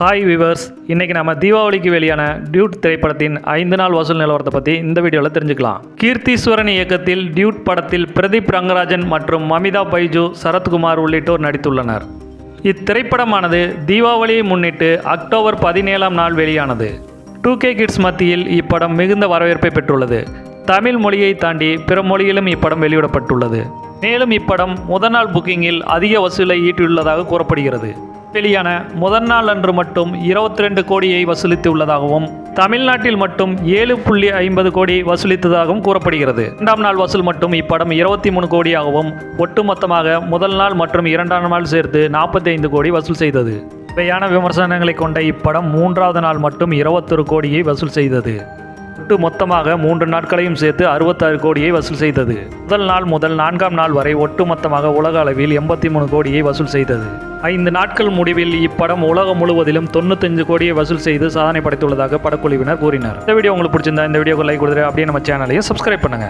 Hi viewers, இன்றைக்கி நம்ம தீபாவளிக்கு வெளியான டியூட் திரைப்படத்தின் 5 நாள் வசூல் நிலவரத்தை பற்றி இந்த வீடியோவில் தெரிஞ்சுக்கலாம். கீர்த்தீஸ்வரன் இயக்கத்தில் டியூட் படத்தில் பிரதீப் ரங்கராஜன் மற்றும் மமிதா பைஜு, சரத்குமார் உள்ளிட்டோர் நடித்துள்ளனர். இத்திரைப்படமானது தீபாவளியை முன்னிட்டு அக்டோபர் 17ஆம் நாள் வெளியானது. 2K கிட்ஸ் மத்தியில் இப்படம் மிகுந்த வரவேற்பை பெற்றுள்ளது. தமிழ் மொழியை தாண்டி பிற மொழியிலும் இப்படம் வெளியிடப்பட்டுள்ளது. மேலும் இப்படம் முதல் நாள் புக்கிங்கில் அதிக வசூலை ஈட்டியுள்ளதாக கூறப்படுகிறது. வெளியான முதல் நாள் அன்று மட்டும் 22 கோடியை வசூலித்துள்ளதாகவும் தமிழ்நாட்டில் மட்டும் 7.50 கோடி வசூலித்ததாகவும் கூறப்படுகிறது. 2ஆம் நாள் வசூல் மட்டும் இப்படம் 23 கோடியாகவும் ஒட்டுமொத்தமாக முதல் நாள் மற்றும் 2ஆம் நாள் சேர்த்து 45 கோடி வசூல் செய்தது. இவையான விமர்சனங்களை கொண்ட இப்படம் 3ஆவது நாள் மட்டும் 21 கோடியை வசூல் செய்தது. மொத்தமாக 3 நாட்களையும் சேர்த்து 66 கோடியை வசூல் செய்தது. முதல் நாள் முதல் 4ஆம் நாள் வரை ஒட்டுமொத்தமாக உலக அளவில் 83 கோடியை வசூல் செய்தது. 5 நாட்கள் முடிவில் இப்படம் உலகம் முழுவதிலும் 95 கோடியை வசூல் செய்து சாதனை படைத்துள்ளதாக படக்குழுவினர் கூறினர். இந்த வீடியோ உங்களுக்கு பிடிச்சிருந்தா இந்த வீடியோக்கு லைக் கொடுத்துரு, அப்படியே நம்ம சேனலையும் சப்ஸ்கிரைப் பண்ணுங்க.